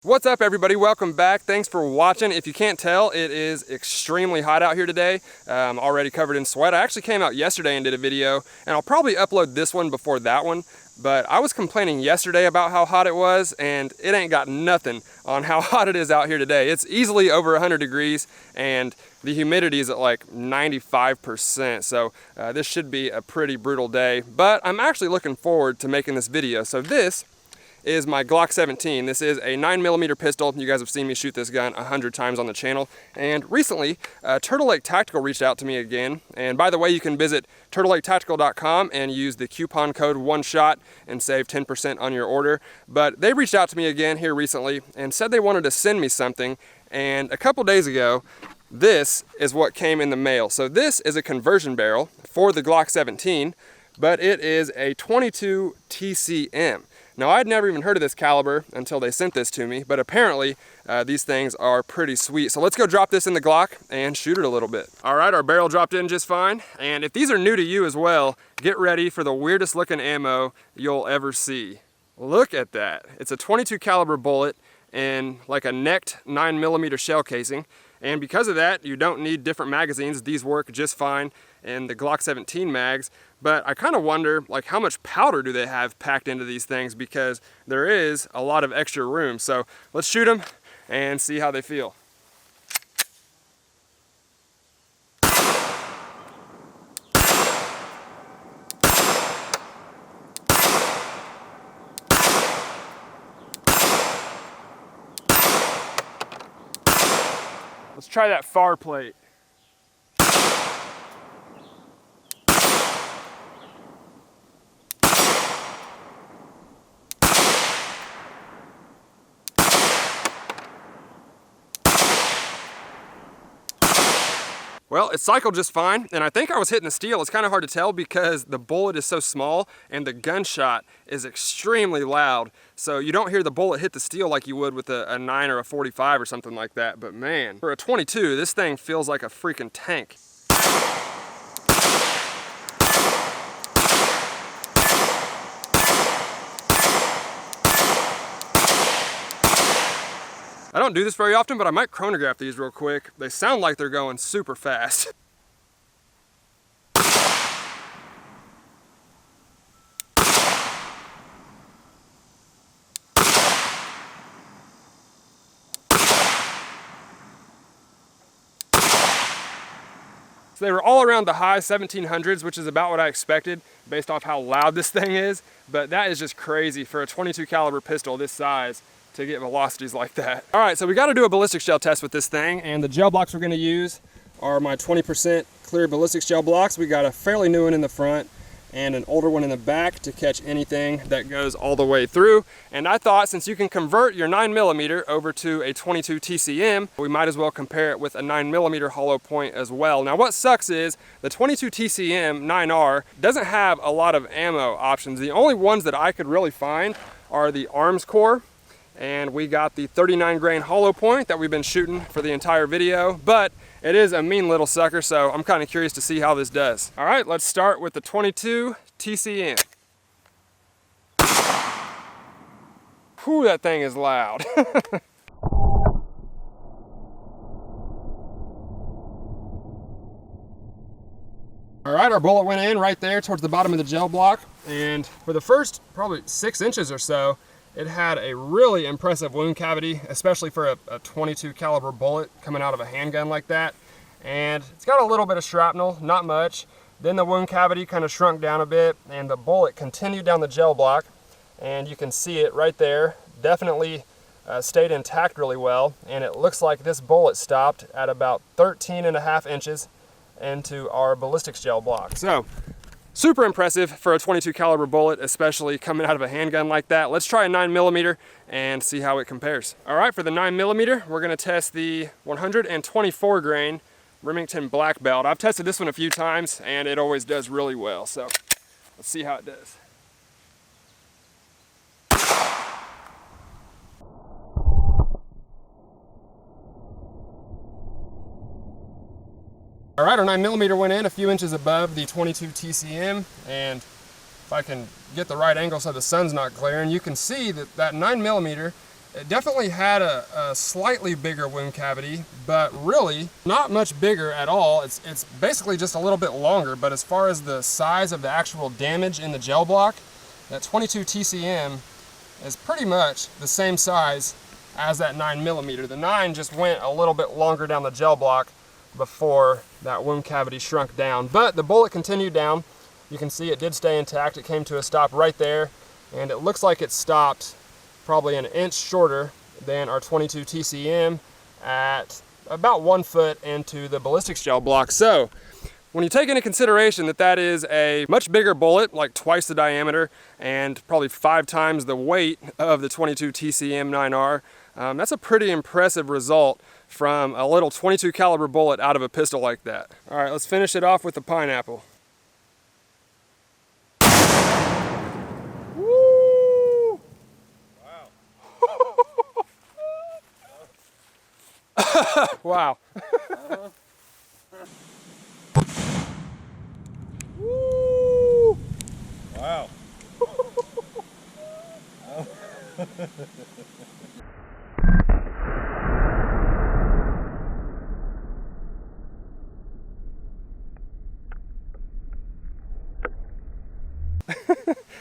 What's up, everybody? Welcome back. Thanks for watching. If you can't tell, it is extremely hot out here today. I'm already covered in sweat. I actually came out yesterday and did a video, and I'll probably upload this one before that one. But I was complaining yesterday about how hot it was, and it ain't got nothing on how hot it is out here today. It's easily over 100 degrees, and the humidity is at like 95%. So this should be a pretty brutal day. But I'm actually looking forward to making this video. So this is my Glock 17. This is a 9mm pistol. You guys have seen me shoot this gun 100 times on the channel. And recently, Turtle Lake Tactical reached out to me again. And by the way, you can visit turtlelaketactical.com and use the coupon code ONESHOT and save 10% on your order. But they reached out to me again here recently and said they wanted to send me something. And a couple days ago, this is what came in the mail. So this is a conversion barrel for the Glock 17, but it is a 22 TCM. Now, I'd never even heard of this caliber until they sent this to me, but apparently these things are pretty sweet. So let's go drop this in the Glock and shoot it a little bit. All right, our barrel dropped in just fine. And if these are new to you as well, get ready for the weirdest looking ammo you'll ever see. Look at that. It's a 22 caliber bullet in like a necked 9mm shell casing. And because of that, you don't need different magazines. These work just fine in the Glock 17 mags. But I kind of wonder, like, how much powder do they have packed into these things, because there is a lot of extra room. So let's shoot them and see how they feel. Let's try that far plate. Well, it cycled just fine, and I think I was hitting the steel. It's kind of hard to tell because the bullet is so small and the gunshot is extremely loud. So you don't hear the bullet hit the steel like you would with a 9 or a 45 or something like that. But man, for a 22, this thing feels like a freaking tank. I don't do this very often, but I might chronograph these real quick. They sound like they're going super fast. So they were all around the high 1700s, which is about what I expected based off how loud this thing is. But that is just crazy for a 22 caliber pistol this size to get velocities like that. All right, so we got to do a ballistic gel test with this thing, and the gel blocks we're going to use are my 20% clear ballistics gel blocks. We got a fairly new one in the front and an older one in the back to catch anything that goes all the way through. And I thought, since you can convert your 9mm over to a 22 TCM, we might as well compare it with a 9mm hollow point as well. Now, what sucks is the 22 TCM 9R doesn't have a lot of ammo options. The only ones that I could really find are the arms core. And we got the 39 grain hollow point that we've been shooting for the entire video, but it is a mean little sucker, so I'm kind of curious to see how this does. All right, let's start with the 22 TCM. Whew, that thing is loud. All right, our bullet went in right there towards the bottom of the gel block, and for the first probably 6 inches or so, it had a really impressive wound cavity, especially for a 22 caliber bullet coming out of a handgun like that. And it's got a little bit of shrapnel, not much. Then the wound cavity kind of shrunk down a bit, and the bullet continued down the gel block. And you can see it right there. Definitely stayed intact really well. And it looks like this bullet stopped at about 13.5 inches into our ballistics gel block. So, super impressive for a 22 caliber bullet, especially coming out of a handgun like that. Let's try a 9mm and see how it compares. All right, for the 9mm, we're gonna test the 124 grain Remington Black Belt. I've tested this one a few times and it always does really well. So let's see how it does. All right, our 9mm went in a few inches above the 22 TCM, and if I can get the right angle so the sun's not glaring, you can see that that 9mm It definitely had a slightly bigger wound cavity, but really not much bigger at all. It's basically just a little bit longer, but as far as the size of the actual damage in the gel block, that 22 TCM is pretty much the same size as that 9mm. The 9 just went a little bit longer down the gel block before that wound cavity shrunk down, but the bullet continued down. You can see it did stay intact. It came to a stop right there, and it looks like it stopped probably an inch shorter than our 22 TCM at about 1 foot into the ballistics gel block. So when you take into consideration that that is a much bigger bullet, like twice the diameter and probably 5 times the weight of the 22 TCM 9R, that's a pretty impressive result from a little 22 caliber bullet out of a pistol like that. All right, let's finish it off with the pineapple. Wow. Woo! Wow.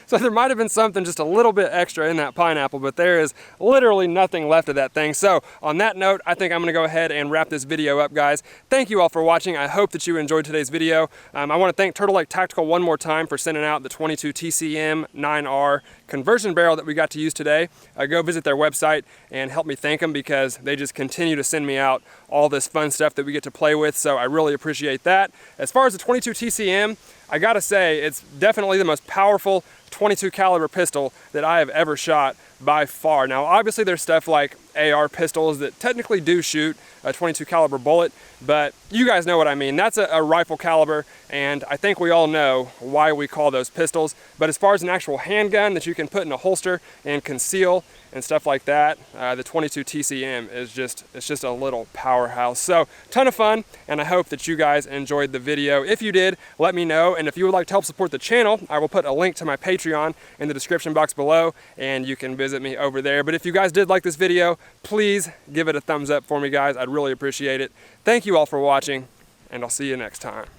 So there might have been something just a little bit extra in that pineapple, but there is literally nothing left of that thing. So on that note, I think I'm gonna go ahead and wrap this video up, guys. Thank you all for watching. I hope that you enjoyed today's video. I wanna thank Turtle Lake Tactical one more time for sending out the 22 TCM 9R conversion barrel that we got to use today. Go visit their website and help me thank them, because they just continue to send me out all this fun stuff that we get to play with. So I really appreciate that. As far as the 22 TCM, I gotta say, it's definitely the most powerful 22 caliber pistol that I have ever shot by far. Now, obviously there's stuff like AR pistols that technically do shoot a 22 caliber bullet, but you guys know what I mean. That's a rifle caliber, and I think we all know why we call those pistols. But as far as an actual handgun that you can put in a holster and conceal and stuff like that, the 22 TCM is just a little powerhouse. So ton of fun, and I hope that you guys enjoyed the video. If you did, let me know, and if you would like to help support the channel, I will put a link to my Patreon in the description box below, and you can visit me over there. But if you guys did like this video, please give it a thumbs up for me, guys. I'd really appreciate it. Thank you all for watching, and I'll see you next time.